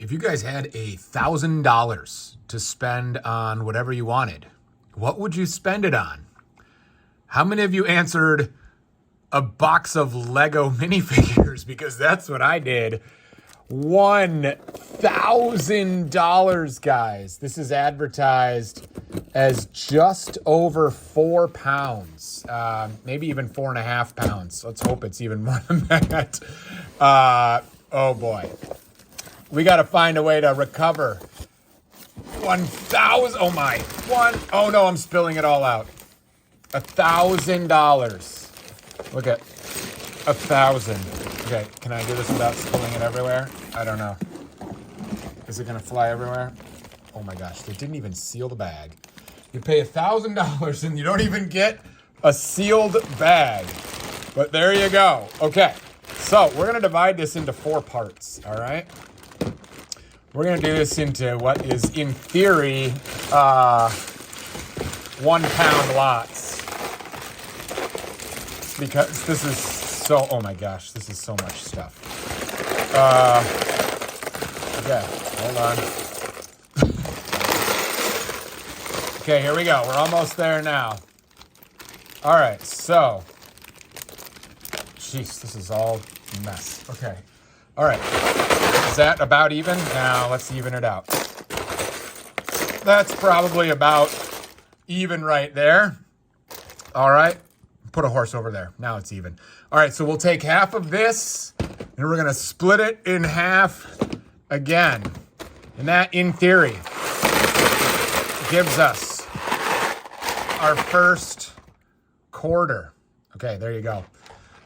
If you guys had $1,000 to spend on whatever you wanted, what would you spend it on? How many of you answered a box of Lego minifigures? Because that's what I did. $1,000, guys. This is advertised as just over 4 pounds, maybe even 4.5 pounds. Let's hope it's even more than that. Oh boy. We got to find a way to recover 1,000. Oh my. Oh no, I'm spilling it all out. $1,000. Look at 1,000. Okay, can I do this without spilling it everywhere? I don't know. Is it gonna fly everywhere? Oh my gosh, they didn't even seal the bag. You pay $1,000 and you don't even get a sealed bag. But there you go. Okay, so we're gonna divide this into 4 parts, all right? We're gonna do this into what is, in theory, 1 pound lots. Because this is so, oh my gosh, this is so much stuff. Okay, hold on. Okay, here we go. We're almost there now. All right, so, jeez, this is all a mess. Okay, all right. Is that about even? Now let's even it out. That's probably about even right there. All right. Put a horse over there. Now it's even. All right, so we'll take half of this and we're going to split it in half again. And that, in theory, gives us our first quarter. Okay, there you go.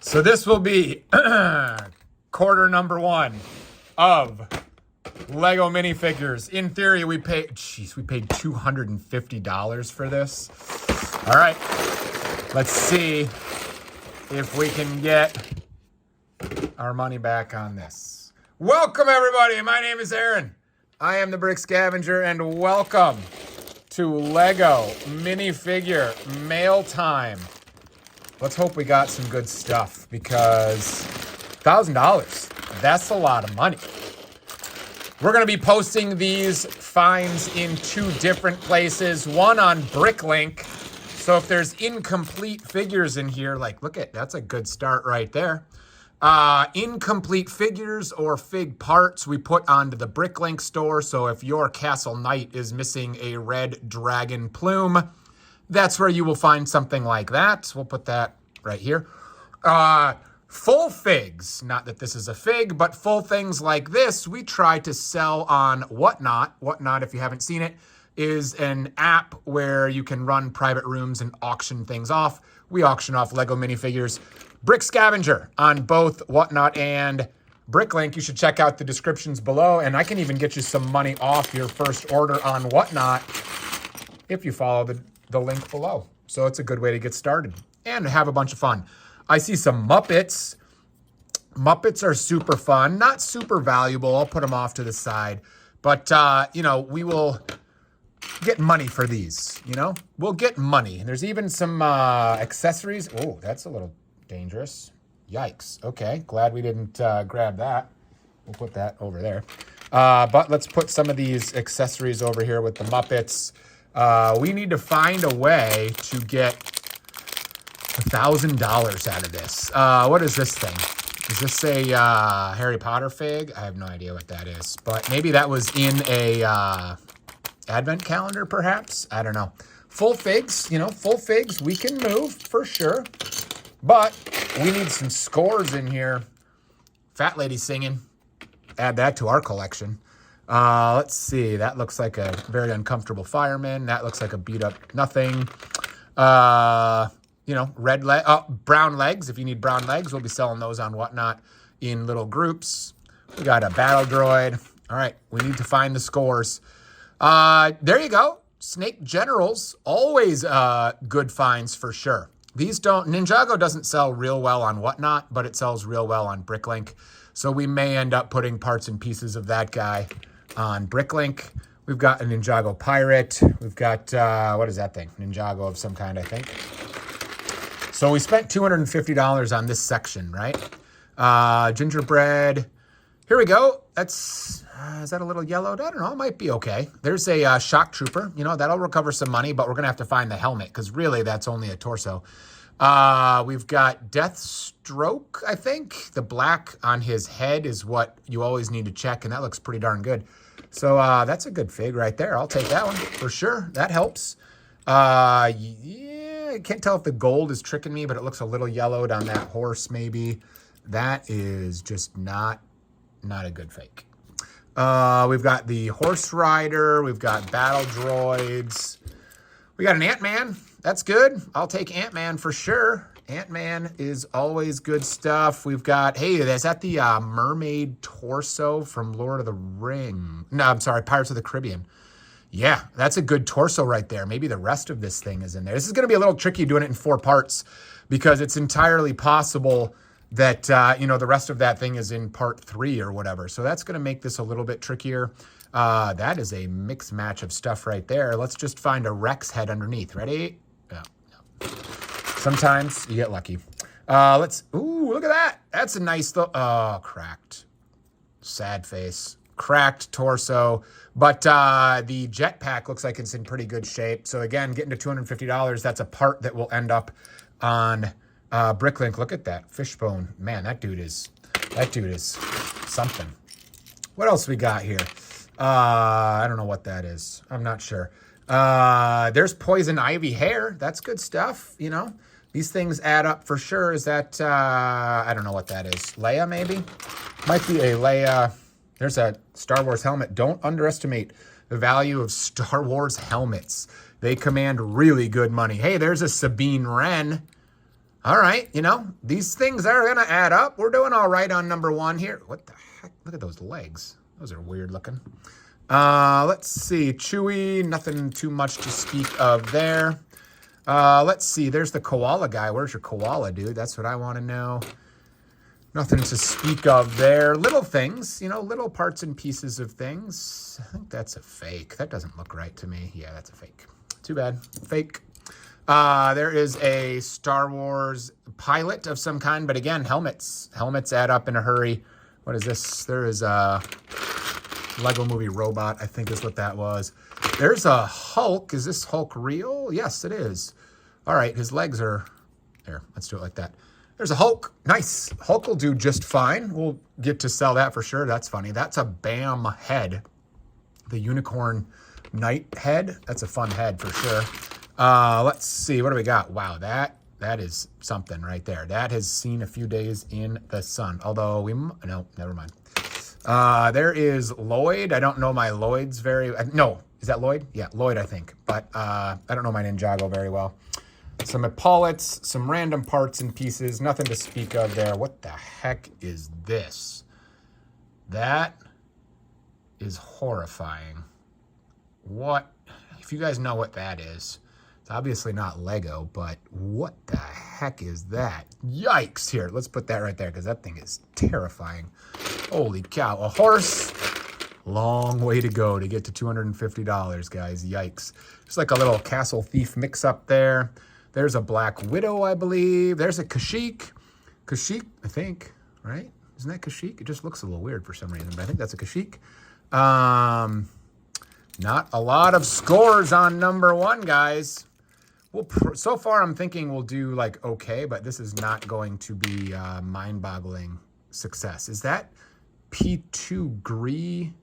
So this will be quarter number 1 of Lego minifigures. In theory, we paid $250 for this. All right. Let's see if we can get our money back on this. Welcome, everybody. My name is Aaron. I am the Brick Scavenger, and welcome to Lego minifigure mail time. Let's hope we got some good stuff, because $1,000, that's a lot of money. We're going to be posting these finds in 2 different places, one on Bricklink. So if there's incomplete figures in here, like, look at, that's a good start right there. Incomplete figures or fig parts we put onto the Bricklink Store. So if your Castle Knight is missing a red dragon plume, that's where you will find something like that. We'll put that right here. Full figs, not that this is a fig, but full things like this, we try to sell on Whatnot. Whatnot, if you haven't seen it, is an app where you can run private rooms and auction things off. We auction off Lego minifigures. Brick Scavenger on both Whatnot and Bricklink. You should check out the descriptions below, and I can even get you some money off your first order on Whatnot if you follow the link below. So it's a good way to get started and have a bunch of fun. I see some Muppets. Muppets are super fun, not super valuable. I'll put them off to the side. But, you know, we will get money for these, you know? We'll get money. There's even some accessories. Oh, that's a little dangerous. Yikes. Okay, glad we didn't grab that. We'll put that over there. But let's put some of these accessories over here with the Muppets. We need to find a way to get $1,000 out of this. What is this thing? Is this a Harry Potter fig? I have no idea what that is, but maybe that was in a advent calendar, perhaps. I don't know. Full figs, you know, full figs. We can move for sure, but we need some scores in here. Fat lady singing. Add that to our collection. Let's see. That looks like a very uncomfortable fireman. That looks like a beat up nothing. You know, brown legs. If you need brown legs, we'll be selling those on Whatnot in little groups. We got a battle droid. All right, we need to find the scores. There you go. Snake Generals, always good finds for sure. These don't, Ninjago doesn't sell real well on Whatnot, but it sells real well on Bricklink. So we may end up putting parts and pieces of that guy on Bricklink. We've got a Ninjago Pirate. We've got, what is that thing? Ninjago of some kind, I think. So we spent $250 on this section, right? Gingerbread, Here we go. That's, is that a little yellowed? I don't know. It might be okay. There's a shock trooper. You know, that'll recover some money, but we're going to have to find the helmet because really that's only a torso. We've got Deathstroke, I think. The black on his head is what you always need to check, and that looks pretty darn good. So that's a good fig right there. I'll take that one for sure. That helps. Yeah, I can't tell if the gold is tricking me, but it looks a little yellowed on that horse maybe. That is just not a good fake. We've got the horse rider. We've got battle droids. We got an Ant-Man. That's good. I'll take Ant-Man for sure. Ant-Man is always good stuff. We've got, hey, is that the mermaid torso from Lord of the Ring? No, I'm sorry, Pirates of the Caribbean. Yeah, that's a good torso right there. Maybe the rest of this thing is in there. This is going to be a little tricky doing it in 4 parts because it's entirely possible that, you know, the rest of that thing is in part 3 or whatever. So that's going to make this a little bit trickier. That is a mixed match of stuff right there. Let's just find a Rex head underneath. Ready? No. Sometimes you get lucky. Ooh, look at that. That's a nice, cracked. Sad face. Cracked torso. But the jetpack looks like it's in pretty good shape. So again, getting to $250, that's a part that will end up on Bricklink. Look at that fishbone. Man, that dude is something. What else we got here? I don't know what that is. I'm not sure. There's poison ivy hair. That's good stuff. You know, these things add up for sure. Is that, I don't know what that is. Leia, maybe? Might be a Leia. There's a Star Wars helmet. Don't underestimate the value of Star Wars helmets. They command really good money. Hey, there's a Sabine Wren. All right, you know, these things are going to add up. We're doing all right on number 1 here. What the heck? Look at those legs. Those are weird looking. Let's see. Chewy, nothing too much to speak of there. Let's see. There's the koala guy. Where's your koala, dude? That's what I want to know. Nothing to speak of there. Little things, you know, little parts and pieces of things. I think that's a fake. That doesn't look right to me. Yeah, that's a fake. Too bad. Fake. There is a Star Wars pilot of some kind, but again, helmets. Helmets add up in a hurry. What is this? There is a Lego Movie robot, I think is what that was. There's a Hulk. Is this Hulk real? Yes, it is. All right, his legs are... There, let's do it like that. There's a Hulk. Nice. Hulk will do just fine. We'll get to sell that for sure. That's funny. That's a BAM head. The unicorn knight head. That's a fun head for sure. Let's see. What do we got? Wow, that is something right there. That has seen a few days in the sun. Although no, never mind. There is Lloyd. I don't know my Lloyds very... No, is that Lloyd? Yeah, Lloyd, I think. But I don't know my Ninjago very well. Some epaulets, some random parts and pieces. Nothing to speak of there. What the heck is this? That is horrifying. What? If you guys know what that is, it's obviously not Lego, but what the heck is that? Yikes. Here, let's put that right there because that thing is terrifying. Holy cow. A horse. Long way to go to get to $250, guys. Yikes. Just like a little Castle Thief mix-up there. There's a Black Widow, I believe. There's a Kashyyyk. Kashyyyk, I think, right? Isn't that Kashyyyk? It just looks a little weird for some reason, but I think that's a Kashyyyk. Not a lot of scores on number 1, guys. So far, I'm thinking we'll do like okay, but this is not going to be mind-boggling success. Is that P2 Gree?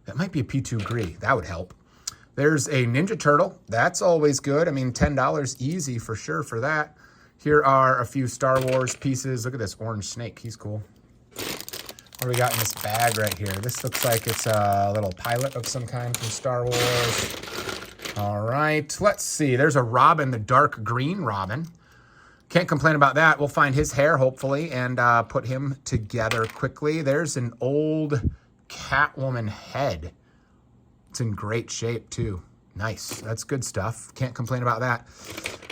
That might be a P2 Gree. That would help. There's a Ninja Turtle. That's always good. I mean, $10 easy for sure for that. Here are a few Star Wars pieces. Look at this orange snake. He's cool. What do we got in this bag right here? This looks like it's a little pilot of some kind from Star Wars. All right. Let's see. There's a Robin, the dark green Robin. Can't complain about that. We'll find his hair, hopefully, and put him together quickly. There's an old Catwoman head. It's in great shape, too. Nice. That's good stuff. Can't complain about that.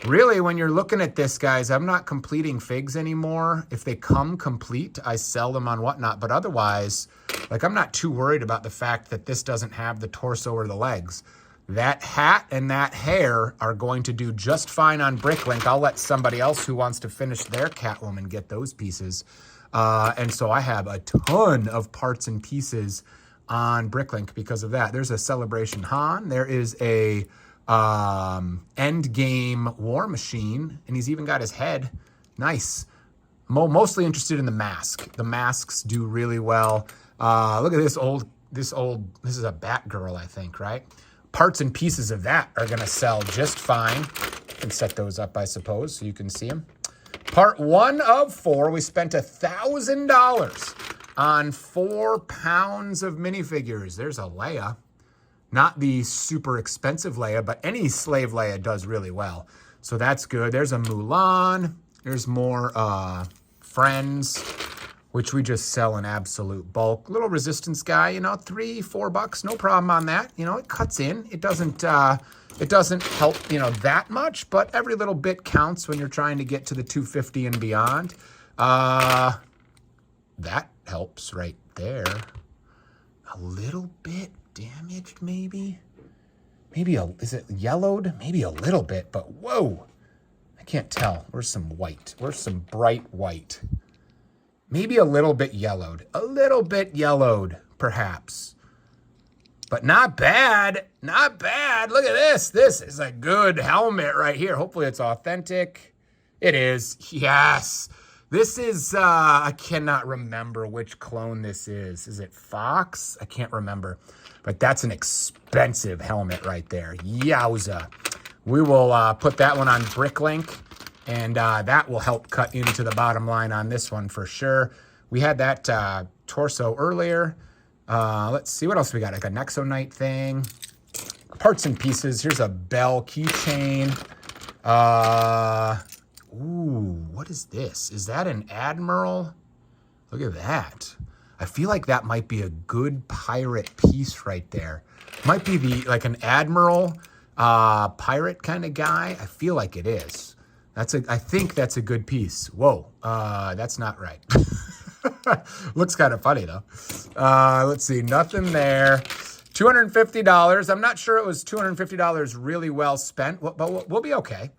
Really, when you're looking at this, guys, I'm not completing figs anymore. If they come complete, I sell them on whatnot. But otherwise, like, I'm not too worried about the fact that this doesn't have the torso or the legs. That hat and that hair are going to do just fine on Bricklink. I'll let somebody else who wants to finish their Catwoman get those pieces. And so I have a ton of parts and pieces on Bricklink because of that. There's a Celebration Han. There is a Endgame War Machine, and he's even got his head. Nice. Mostly interested in the mask. The masks do really well. Look at this this is a Batgirl, I think, right? Parts and pieces of that are gonna sell just fine. You can set those up, I suppose, so you can see them. Part 1 of 4, we spent $1,000 on 4 pounds of minifigures. There's a Leia. Not the super expensive Leia, but any slave Leia does really well. So that's good. There's a Mulan. There's more Friends, which we just sell in absolute bulk. Little resistance guy, you know, $3-4, no problem on that. You know, it cuts in. It doesn't help, you know, that much, but every little bit counts when you're trying to get to the 250 and beyond. That helps right there. A little bit damaged, maybe. Is it yellowed? Maybe a little bit, but whoa. I can't tell. Where's some white? Where's some bright white? Maybe a little bit yellowed. A little bit yellowed, perhaps. But not bad. Not bad. Look at this. This is a good helmet right here. Hopefully it's authentic. It is. Yes. This is, I cannot remember which clone this is. Is it Fox? I can't remember. But that's an expensive helmet right there. Yowza. We will put that one on Bricklink, and that will help cut into the bottom line on this one for sure. We had that torso earlier. Let's see what else we got. Like a Nexonite thing. Parts and pieces. Here's a Bell keychain. Ooh, what is this? Is that an Admiral? Look at that. I feel like that might be a good pirate piece right there. Might be like an Admiral pirate kind of guy. I feel like it is. I think that's a good piece. Whoa, that's not right. Looks kind of funny though. Let's see, nothing there. $250. I'm not sure it was $250 really well spent, but we'll be okay.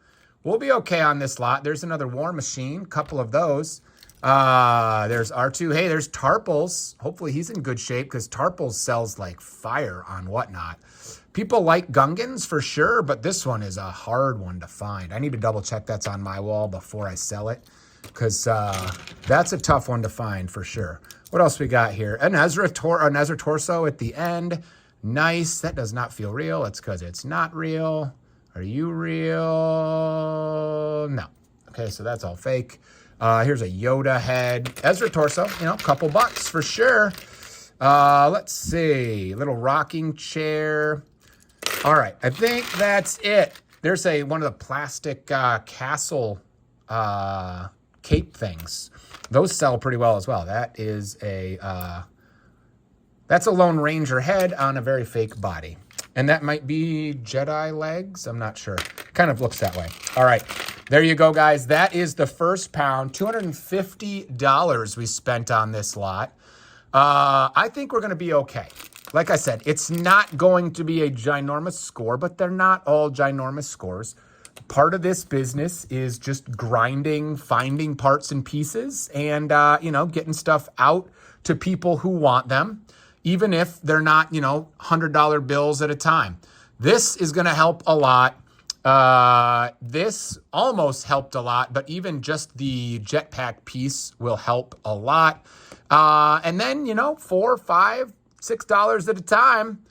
We'll be okay on this lot. There's another War Machine, couple of those. There's R2. Hey, there's Tarples. Hopefully he's in good shape because Tarples sells like fire on whatnot. People like Gungans for sure, but this one is a hard one to find. I need to double check that's on my wall before I sell it because that's a tough one to find for sure. What else we got here? An Ezra torso at the end. Nice. That does not feel real. It's because it's not real. Are you real? No. Okay, so that's all fake. Here's a Yoda head. Ezra torso, you know, a couple bucks for sure. Let's see. Little rocking chair. All right, I think that's it. There's one of the plastic castle cape things. Those sell pretty well as well. That is that's a Lone Ranger head on a very fake body. And that might be Jedi legs. I'm not sure. Kind of looks that way. All right. There you go, guys. That is the first pound. $250 we spent on this lot. I think we're going to be okay. Like I said, it's not going to be a ginormous score, but they're not all ginormous scores. Part of this business is just grinding, finding parts and pieces, and, you know, getting stuff out to people who want them, even if they're not, you know, $100 bills at a time. This is going to help a lot. This almost helped a lot, but even just the jetpack piece will help a lot. And then, you know, $4, $5, $6 at a time,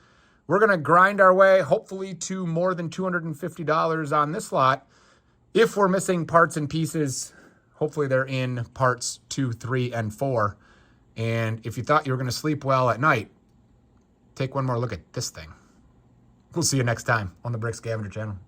we're going to grind our way, hopefully, to more than $250 on this lot. If we're missing parts and pieces, hopefully they're in parts 2, 3, and 4. And if you thought you were going to sleep well at night, take one more look at this thing. We'll see you next time on the Brick Scavenger channel.